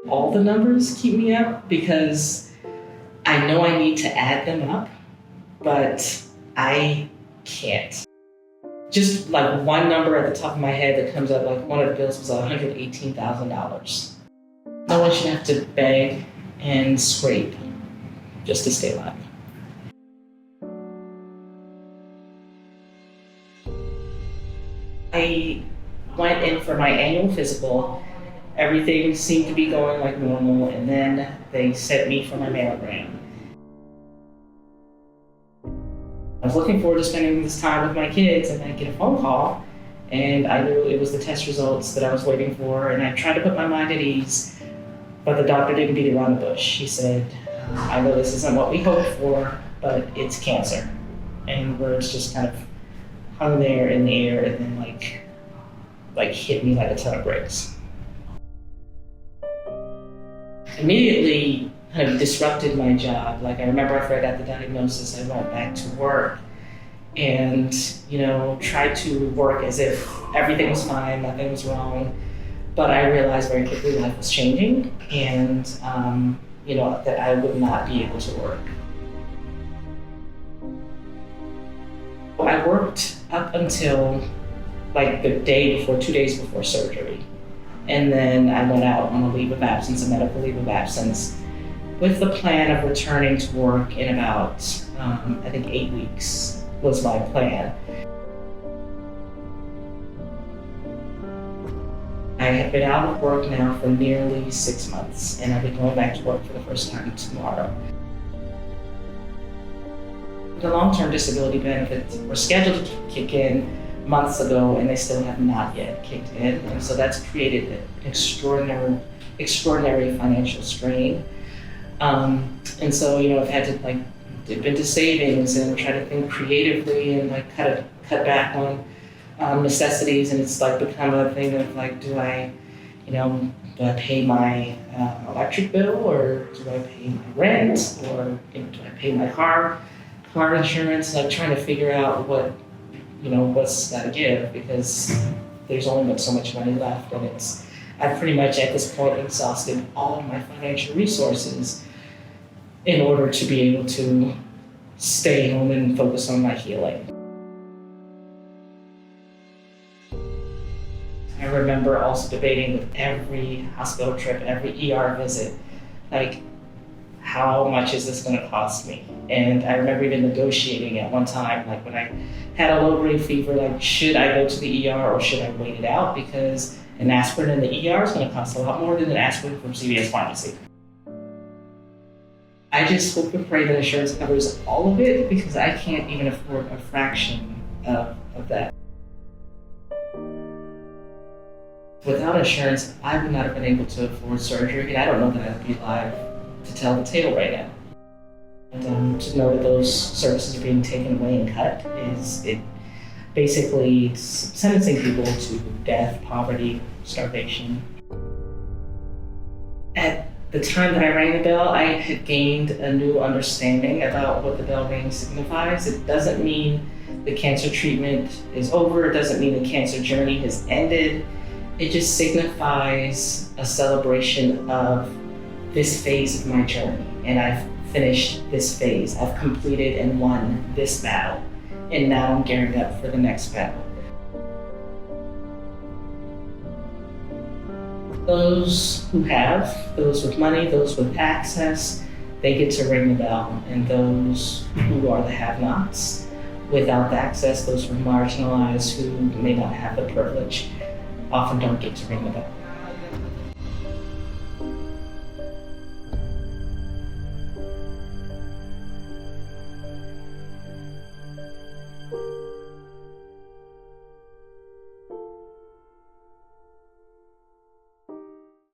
All the numbers keep me up because I know I need to add them up, but I can't. Just like one number at the top of my head that comes up, like one of the bills was $118,000. No one should have to beg and scrape just to stay alive. I went in for my annual physical. Everything seemed to be going like normal, and then they sent me for my mammogram. I was looking forward to spending this time with my kids, and I get a phone call, and I knew it was the test results that I was waiting for, and I tried to put my mind at ease, but the doctor didn't beat around the bush. He said, I know this isn't what we hoped for, but it's cancer. And words just kind of hung there in the air and then like hit me like a ton of bricks. Immediately kind of disrupted my job. Like I remember after I got the diagnosis, I went back to work and, tried to work as if everything was fine, nothing was wrong. But I realized very quickly life was changing and, that I would not be able to work. I worked up until like the day before, 2 days before surgery. And then I went out on a leave of absence, a medical leave of absence, with the plan of returning to work in about, 8 weeks was my plan. I have been out of work now for nearly 6 months, and I'll be going back to work for the first time tomorrow. The long-term disability benefits were scheduled to kick in months ago, and they still have not yet kicked in. And so that's created an extraordinary financial strain. And so, I've had to dip into savings and try to think creatively and cut back on necessities. And it's become a thing of do I pay my electric bill, or do I pay my rent, or do I pay my car insurance? Trying to figure out what's got to give, because there's only so much money left, and I've pretty much at this point exhausted all of my financial resources in order to be able to stay home and focus on my healing. I remember also debating with every hospital trip, every ER visit, how much is this going to cost me? And I remember even negotiating at one time, when I had a low-grade fever, should I go to the ER or should I wait it out? Because an aspirin in the ER is going to cost a lot more than an aspirin from CVS Pharmacy. I just hope and pray that insurance covers all of it, because I can't even afford a fraction of that. Without insurance, I would not have been able to afford surgery, and I don't know that I'd be alive to tell the tale right now. And to know that those services are being taken away and cut is basically sentencing people to death, poverty, starvation. At the time that I rang the bell, I had gained a new understanding about what the bell ring signifies. It doesn't mean the cancer treatment is over. It doesn't mean the cancer journey has ended. It just signifies a celebration of this phase of my journey. And I've finished this phase. I've completed and won this battle. And now I'm gearing up for the next battle. Those who have, those with money, those with access, they get to ring the bell. And those who are the have-nots, without the access, those who are marginalized, who may not have the privilege, often don't get to ring the bell.